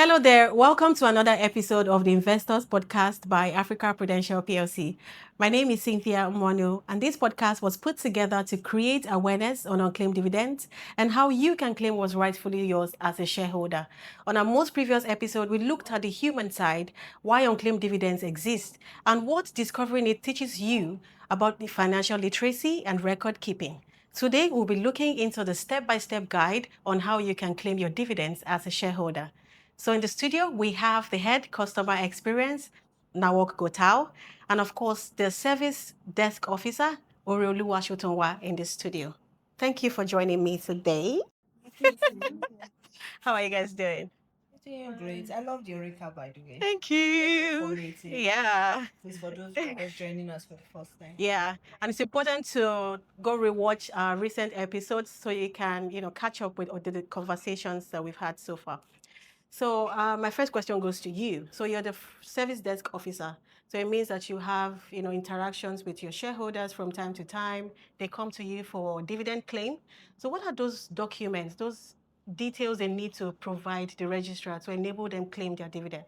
Hello there. Welcome to another episode of the Investors podcast by Africa Prudential PLC. My name is Cynthia Mwanu, and this podcast was put together to create awareness on unclaimed dividends and how you can claim what's rightfully yours as a shareholder. On our most previous episode, we looked at the human side, why unclaimed dividends exist, and what discovering it teaches you about the financial literacy and record keeping. Today, we'll be looking into the step-by-step guide on how you can claim your dividends as a shareholder. So in the studio, we have the head customer experience, Nawok Gotau, and of course, the service desk officer, Oreoluwa Shotonwa, in the studio. Thank you for joining me today. How are you guys doing? Doing great. I love the recap, by the way. Thank Very you. informative. Yeah. Please, for those who are just joining us for the first time. Yeah, and it's important to go rewatch our recent episodes so you can, catch up with all the conversations that we've had so far. So my first question goes to you. So you're the service desk officer. So it means that you have, interactions with your shareholders from time to time. They come to you for dividend claim. So what are those documents, those details they need to provide the registrar to enable them claim their dividend?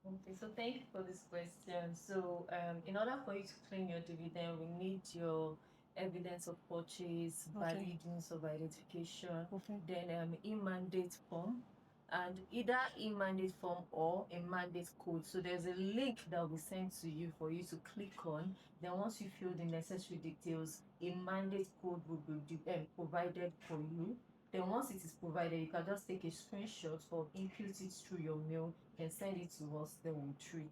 Okay, so thank you for this question. So, in order for you to claim your dividend, we need your evidence of purchase, Okay. valid means of identification, Okay. then e-mandate form, and either e-mandate form or a mandate code. So there's a link that will be sent to you for you to click on. Then once you fill the necessary details, a mandate code will be provided for you. Then once it is provided, you can just take a screenshot or input it through your mail and send it to us, then we'll treat.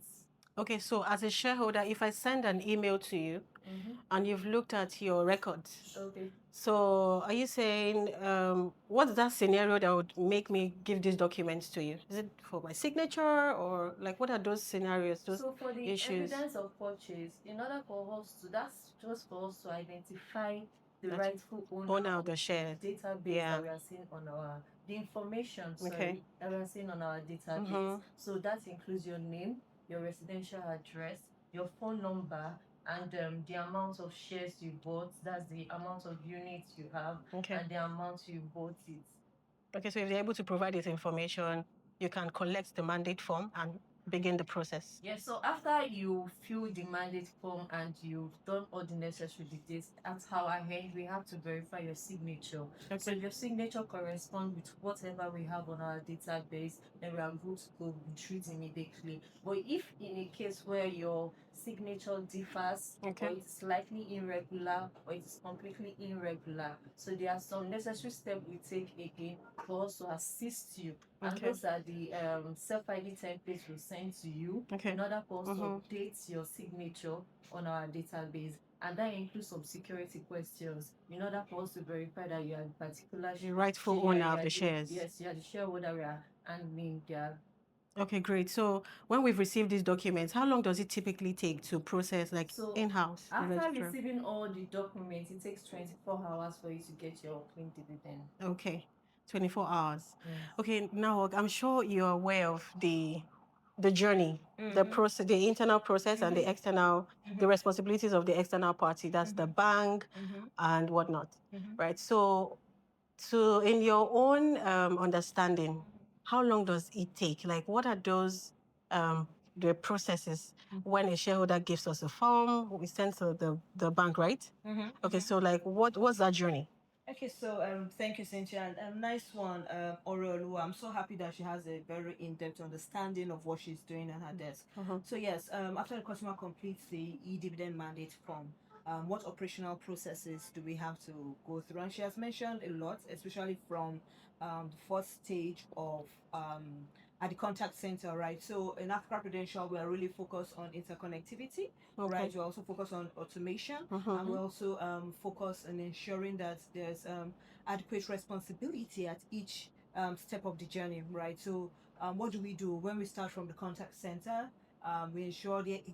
Okay, so as a shareholder, if I send an email to you and you've looked at your records, Okay. so are you saying what's that scenario that would make me give these documents to you? Is it for my signature or like what are those scenarios, those So for the issues? evidence of purchase, in order for us to, that's just for us to identify the That's rightful owner of the shares. database Yeah. that we are seeing on the information, Okay. that we are seeing on our database. Mhm. So that includes your name, your residential address, your phone number, and the amount of shares you bought. That's the amount of units you have, Okay. and the amount you bought it. Okay, so if they're able to provide this information, you can collect the mandate form and begin the process. Yes, so after you fill the mandate form and you've done all the necessary details, at our end, we have to verify your signature. Okay. So if your signature corresponds with whatever we have on our database, then we are good to go with treat immediately. But if in a case where your signature differs, Okay. or it's slightly irregular, or it's completely irregular, so there are some necessary steps we take again for us to assist you. And Okay. those are the self-ID templates we send to you Okay. in order for us to update your signature on our database. And that includes some security questions in order for us to verify that you are the particular The rightful owner of the shares. Yes, you are the shareholder we are handling their. Okay, great. So when we've received these documents, how long does it typically take to process, like So in-house, the after registrar? receiving all the documents, it takes 24 hours for you to get your clean dividend. Okay, 24 hours. Yes. Okay, now I'm sure you're aware of the journey, the process, the internal process and the external, the responsibilities of the external party. That's the bank and whatnot, right? So in your own understanding, how long does it take? Like, what are those the processes when a shareholder gives us a form, we send to the bank, right? Okay, so like, what's that journey? Okay, so thank you, Cynthia, and nice one, Oreoluwa. I'm so happy that she has a very in-depth understanding of what she's doing on her desk. So yes, after the customer completes the e-dividend mandate form, what operational processes do we have to go through? And she has mentioned a lot, especially from the first stage of at the contact center, right? So in Africa Prudential, we are really focused on interconnectivity, right? We also focus on automation, and we also focus on ensuring that there's adequate responsibility at each step of the journey, right? So what do we do when we start from the contact center? We ensure they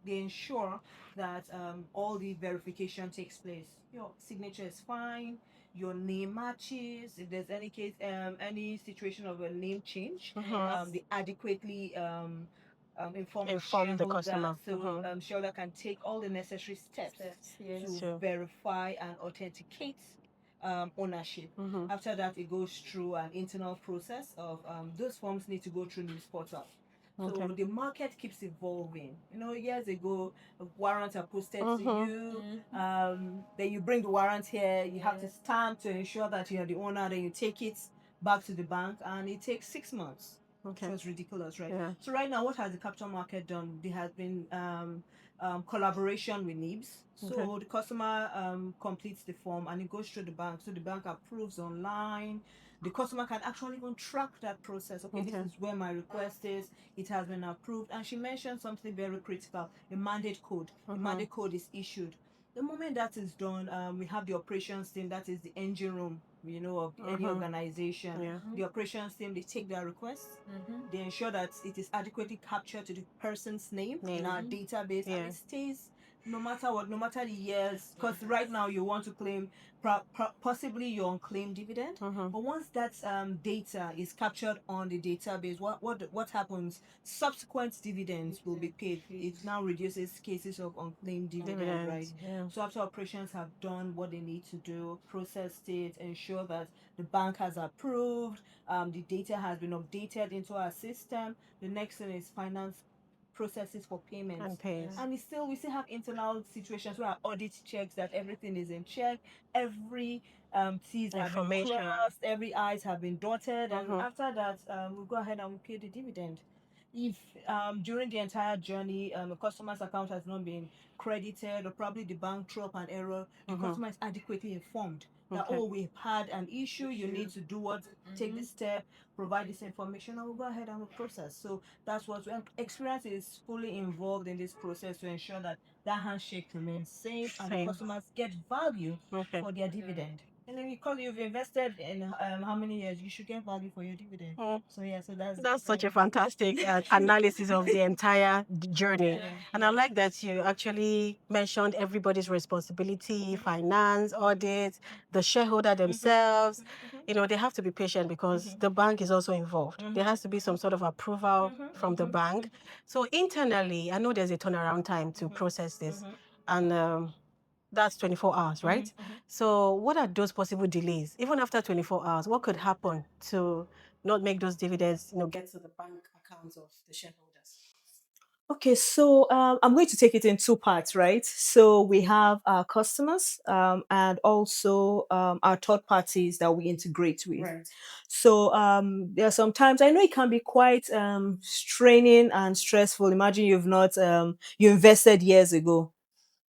ensure that all the verification takes place. Your signature is fine. Your name matches. If there's any situation of a name change, they adequately inform the shareholder, customer. so shareholder can take all the necessary steps Yes. to verify and authenticate ownership. After that, it goes through an internal process of those forms need to go through news portal. So the market keeps evolving. Years ago, warrants are posted to you. Then you bring the warrant here. You have to stamp to ensure that you are the owner. Then you take it back to the bank, and it takes 6 months. Which was ridiculous, right? Yeah. So right now, what has the capital market done? There has been collaboration with NIBS. So the customer completes the form and it goes through the bank. So the bank approves online. The customer can actually even track that process. Okay, this is where my request is. It has been approved. And she mentioned something very critical: the mandate code. The mandate code is issued. The moment that is done, we have the operations team, that is the engine room, of any organization. The operations team, they take their requests, they ensure that it is adequately captured to the person's name in our database, and it stays no matter what, no matter the years. Because right now you want to claim possibly your unclaimed dividend, but once that data is captured on the database, what happens? Subsequent dividends will be paid. It now reduces cases of unclaimed dividend, right? So after operations have done what they need to do, processed it, ensure that the bank has approved, the data has been updated into our system. The next thing is finance processes for payments. And pays. And we still have internal situations where our audit checks that everything is in check. Every T's have been Information. crossed, every I's have been dotted, and after that, we'll go ahead and we'll pay the dividend. If during the entire journey, a customer's account has not been credited, or probably the bank threw up an error, the customer is adequately informed that, oh, we've had an issue, you need to do what, take this step, provide this information, and we'll go ahead and we'll process. So that's what experience is fully involved in this process to ensure that that handshake remains safe and the customers get value for their dividend. And then because you've invested in how many years, you should get value for your dividend. So yeah, so That's such a fantastic analysis of the entire journey. And I like that you actually mentioned everybody's responsibility, finance, audit, the shareholder themselves. They have to be patient because the bank is also involved. There has to be some sort of approval from the bank. So internally, I know there's a turnaround time to process this. And that's 24 hours, right? So what are those possible delays? Even after 24 hours, what could happen to not make those dividends, get to the bank accounts of the shareholders? Okay, so I'm going to take it in two parts, right? So we have our customers and also our third parties that we integrate with. Right. So there are sometimes, I know it can be quite straining and stressful. Imagine you've not you invested years ago,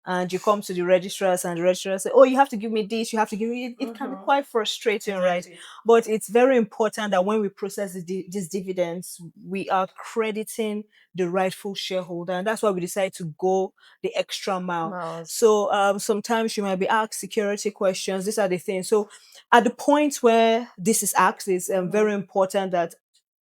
and you come to the registrars and the registrars say, oh, you have to give me this, you have to give me it. Can be quite frustrating, right? But it's very important that when we process these dividends, we are crediting the rightful shareholder, and that's why we decide to go the extra mile. Wow. So sometimes you might be asked security questions. These are the things. So at the point where this is asked, it's very important that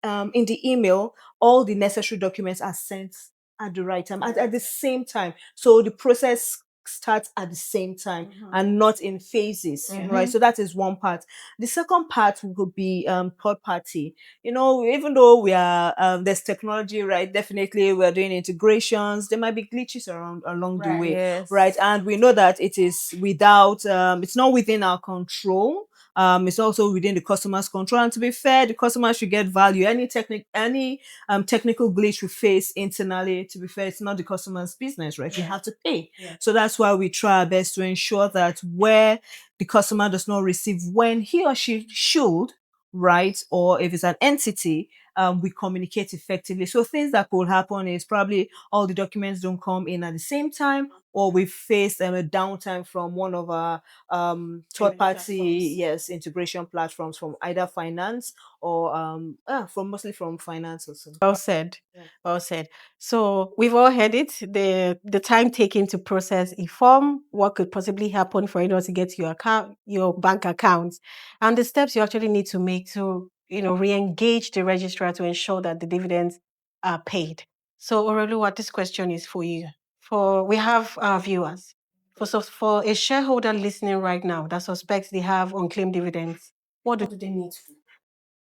in the email, all the necessary documents are sent at the right time, at the same time. So the process starts at the same time and not in phases, right? So that is one part. The second part would be third party. Even though we are there's technology, right? Definitely we're doing integrations. There might be glitches along the way, right? And we know that it is without it's not within our control. It's also within the customer's control. And to be fair, the customer should get value. Any technical glitch we face internally, to be fair, it's not the customer's business, right? You have to pay. So that's why we try our best to ensure that where the customer does not receive when he or she should, right? Or if it's an entity, we communicate effectively. So things that could happen is probably all the documents don't come in at the same time, or we face a downtime from one of our third party integration platforms, from either finance or mostly from finance also. Well said. Well said. So we've all heard it. The time taken to process a form, what could possibly happen for you to get to your bank account, and the steps you actually need to make to re-engage the registrar to ensure that the dividends are paid. So Oreoluwa, this question is for you. We have our viewers. For a shareholder listening right now that suspects they have unclaimed dividends, what do they need to do?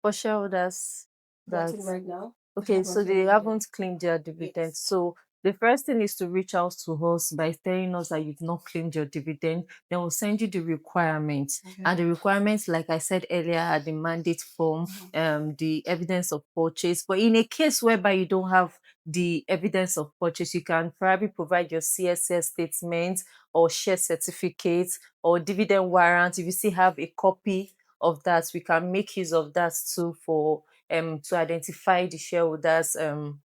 For shareholders that Right now. okay, so they haven't claimed their dividends. So The first thing is to reach out to us by telling us that you've not claimed your dividend. Then we'll send you the requirements. And the requirements, like I said earlier, are the mandate form, the evidence of purchase. But in a case whereby you don't have the evidence of purchase, you can probably provide your CSS statement or share certificate or dividend warrant. If you still have a copy of that, we can make use of that too for to identify the shareholders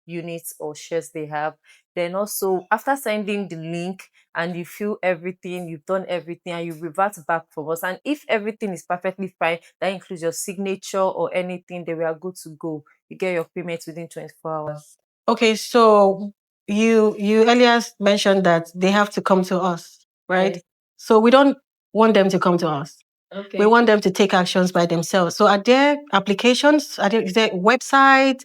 units or shares they have. Then also, after sending the link and you fill everything, you've done everything, and you revert back from us, and if everything is perfectly fine, that includes your signature or anything, then we are good to go. You get your payment within 24 hours. Okay, so you earlier mentioned that they have to come to us, right? Yes. So we don't want them to come to us. Okay. We want them to take actions by themselves. So are there applications? Is there website?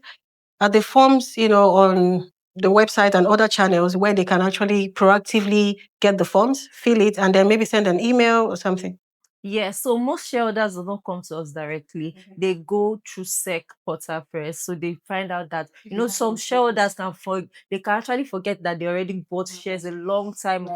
Are the forms, on the website and other channels where they can actually proactively get the forms, fill it, and then maybe send an email or something? Yeah, so most shareholders do not come to us directly. They go through SEC portal first. So they find out that, some shareholders they can actually forget that they already bought shares a long time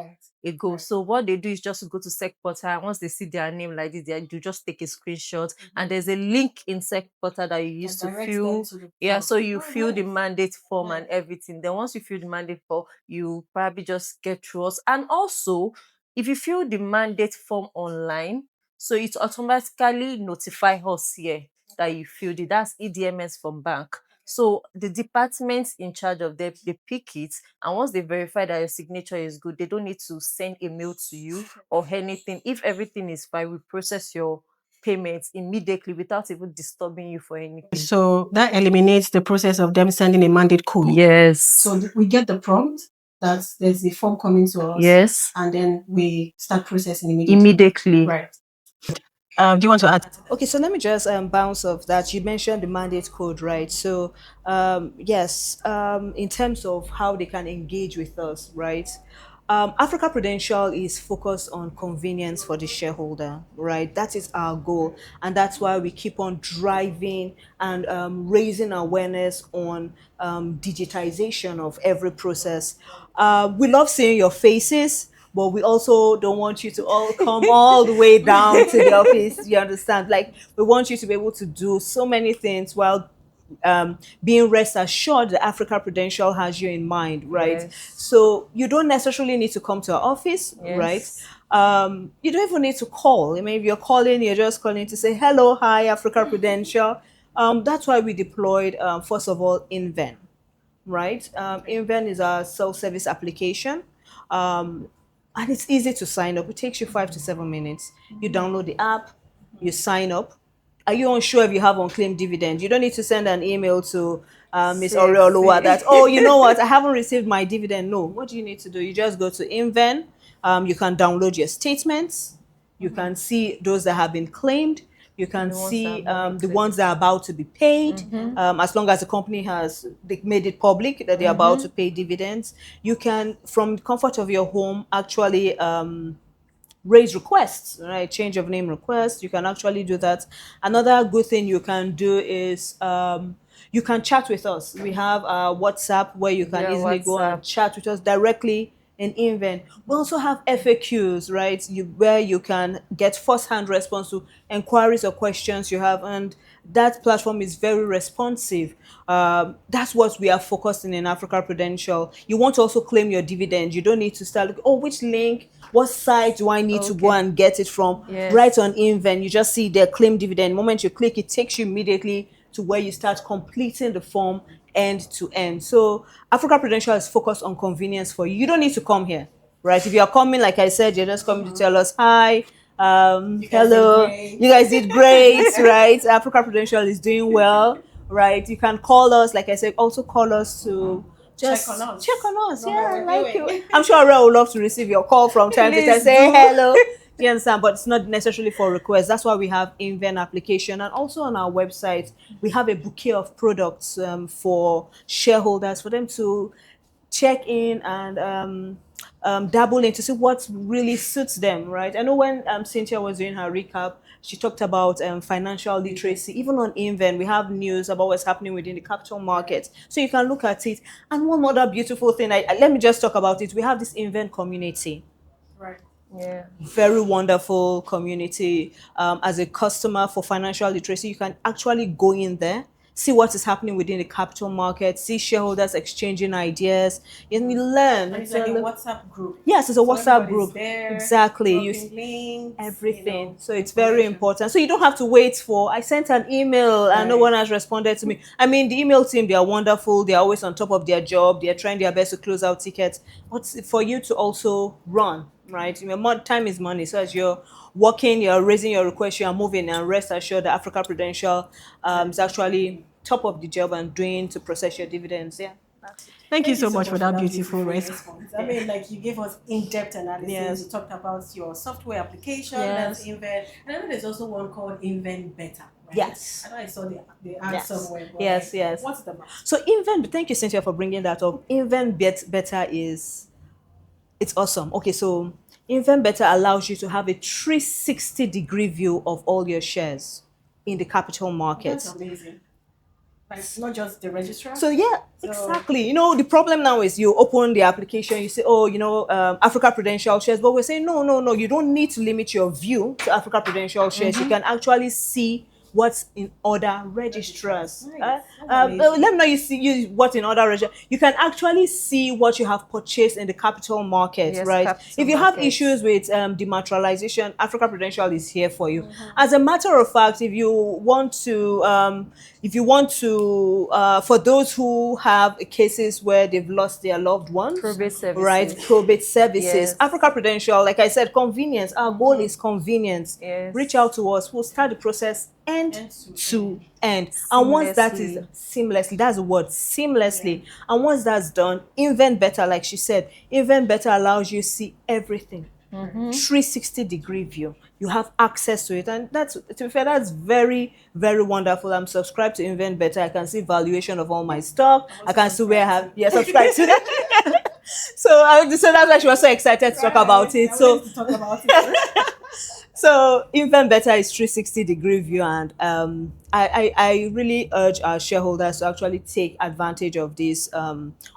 ago. So what they do is just to go to SEC portal. And once they see their name like this, you just take a screenshot. And there's a link in SEC portal that you use to fill. Yeah, so you fill the mandate form and everything. Then once you fill the mandate form, you probably just get through us. And also, if you fill the mandate form online, so it automatically notify us here that you filled it. That's EDMS from bank. So the departments in charge of them, they pick it, and once they verify that your signature is good, they don't need to send a mail to you or anything. If everything is fine, we process your payments immediately without even disturbing you for anything. So that eliminates the process of them sending a mandate code. Yes. So we get the prompt that there's the form coming to us. Yes. And then we start processing immediately. Immediately. Right. Do you want to add? Okay, so let me just bounce off that. You mentioned the mandate code, right? So, yes, in terms of how they can engage with us, right? Africa Prudential is focused on convenience for the shareholder, right? That is our goal. And that's why we keep on driving and raising awareness on digitization of every process. We love seeing your faces, but we also don't want you to all come all the way down to the office. You understand? Like, we want you to be able to do so many things while being rest assured that Africa Prudential has you in mind, right? Yes. So you don't necessarily need to come to our office, right? You don't even need to call. I mean, if you're calling, you're just calling to say, hello, hi, Africa Prudential. That's why we deployed, first of all, INVEARN, right? INVEARN is our self-service application. And it's easy to sign up. It takes you 5 to 7 minutes. You download the app, you sign up. Are you unsure if you have unclaimed dividend? You don't need to send an email to Miss Oreoluwa that, oh, you know what, I haven't received my dividend. No, what do you need to do? You just go to INVEARN. You can download your statements. You can see those that have been claimed. You can see the ones that are about to be paid. As long as the company has made it public that they're about to pay dividends, you can, from the comfort of your home, actually raise requests, right? Change of name requests. You can actually do that. Another good thing you can do is you can chat with us. We have WhatsApp where you can easily go and chat with us directly in INVEARN. We also have FAQs, right? Where you can get first-hand response to inquiries or questions you have, and that platform is very responsive. That's what we are focusing in Africa Prudential. You want to also claim your dividend. You don't need to start looking, oh, which link, what site do I need to go and get it from? Yes. Right on INVEARN, you just see their claim dividend. The moment you click, it takes you immediately to where you start completing the form end to end. So Africa Prudential is focused on convenience for you. You don't need to come here, right? If you're coming, like I said, you're just coming to tell us, hi, hello, you guys did great, right? Africa Prudential is doing well, right? You can call us, like I said, also call us to just check on us. Yeah, like you. I'm sure Aurel would love to receive your call from time to time. Say hello. Do you understand? But it's not necessarily for requests. That's why we have INVEARN application, and also on our website we have a bouquet of products for shareholders for them to check in and dabble in to see what really suits them, right? I know when Cynthia was doing her recap, She talked about financial literacy. Even on INVEARN, we have news about what's happening within the capital market. So you can look at it. And one other beautiful thing, let me just talk about it. We have this INVEARN community. Right. Yeah. Very wonderful community. As a customer for financial literacy, you can actually go in there, see what is happening within the capital market, see shareholders exchanging ideas, and you learn. And it's like a WhatsApp group. Yes, it's a WhatsApp everybody's group. there, Exactly. You dropping links, everything. So it's information. very important. So you don't have to wait for, I sent an email and no Right. one has responded to me. I mean, the email team, they are wonderful. They're always on top of their job. They're trying their best to close out tickets. But for you to also run, right? Time is money. So as you're working, you're raising your request, you're moving, and rest assured that Africa Prudential is actually top of the job and doing to process your dividends. Yeah. That's it. Thank you so much for that beautiful response. I Yeah. mean, like you gave us in-depth analysis. Yes. You talked about your software application, Yes. that's INVEARN. And I know there's also one called INVEARN Beta. Right? Yes. I know I saw the ad Yes. somewhere. But Yes, yes. What's it about? So INVEARN, thank you, Cynthia, for bringing that up. INVEARN Beta it's awesome. Okay, so INVEARN Beta allows you to have a 360-degree view of all your shares in the capital market. That's amazing. Like not just the registrar. So yeah, exactly. The problem now is you open the application, you say, Africa Prudential shares, but we're saying no. You don't need to limit your view to Africa Prudential shares. You can actually see what's in other registrars. Nice. Let me know you what's in other registrars. You can actually see what you have purchased in the capital market, Yes, right? capital If you have markets. issues with dematerialization, Africa Prudential is here for you. As a matter of fact, if you want to, for those who have cases where they've lost their loved ones, Probate services. right? Probate services. Yes. Africa Prudential, like I said, convenience. Our goal is convenience. Yes. Reach out to us. We'll start the process end to end. And once that is seamlessly, that's the word, seamlessly. Yeah. And once that's done, INVEARN Beta, like she said, INVEARN Beta allows you to see everything. 360-degree view. You have access to it, and that's, to be fair, that's very, very wonderful. I'm subscribed to INVEARN Beta. I can see valuation of all my stock. I can see where I have subscribed to that. so that's why she was so excited to talk about it. So INVEARN Beta is 360-degree view, and I really urge our shareholders to actually take advantage of these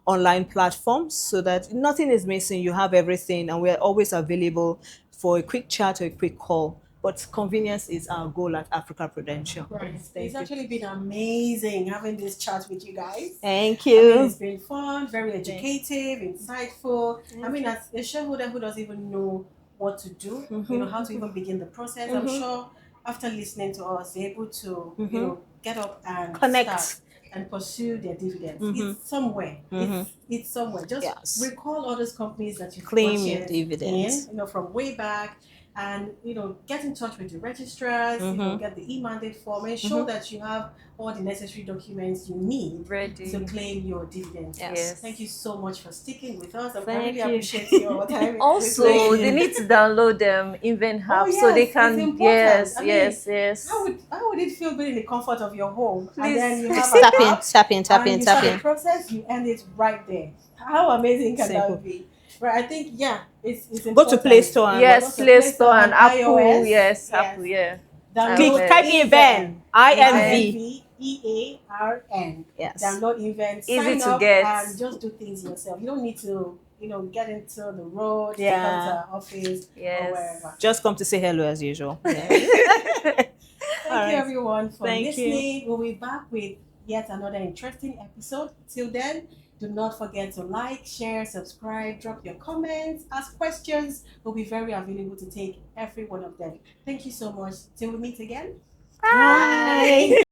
online platforms so that nothing is missing. You have everything, and we're always available for a quick chat or a quick call. But convenience is our goal at Africa Prudential. Right. It's actually been amazing having this chat with you guys. Thank I you. mean, it's been fun, very educative, insightful. I mean, as a shareholder who doesn't even know what to do, how to even begin the process, I'm sure after listening to us, they're able to, get up and Connect. start and pursue their dividends. It's somewhere. It's somewhere. Just recall all those companies that you Claim your purchased dividends. from way back. And get in touch with the registrars, get the e-mandate form, and show that you have all the necessary documents you need Ready. to claim your dividends. Yes. Thank you so much for sticking with us. I Thank really you. appreciate your time. Also, they need to download them INVEARN app so they yes, can. it's important. Yes, I mean, yes. How would it feel being in the comfort of your home? And Please. then you have Tap an in, app, tap in, and you start the process, you end it right there. How amazing can Simple. that be? Right, I think it's Go important. to Play Store and Yes, Play Store and Apple. iOS. Yes, Apple. Yeah. Download type INVEARN. INVEARN. Yes. Download INVEARN. Easy Sign to up get. and just do things yourself. You don't need to, get into the road, to Yeah. come to our office Yes. or wherever. Just come to say hello as usual. Thank you everyone for listening. We'll be back with yet another interesting episode. Till then, do not forget to like, share, subscribe, drop your comments, ask questions. We'll be very available to take every one of them. Thank you so much. Till we meet again. Bye.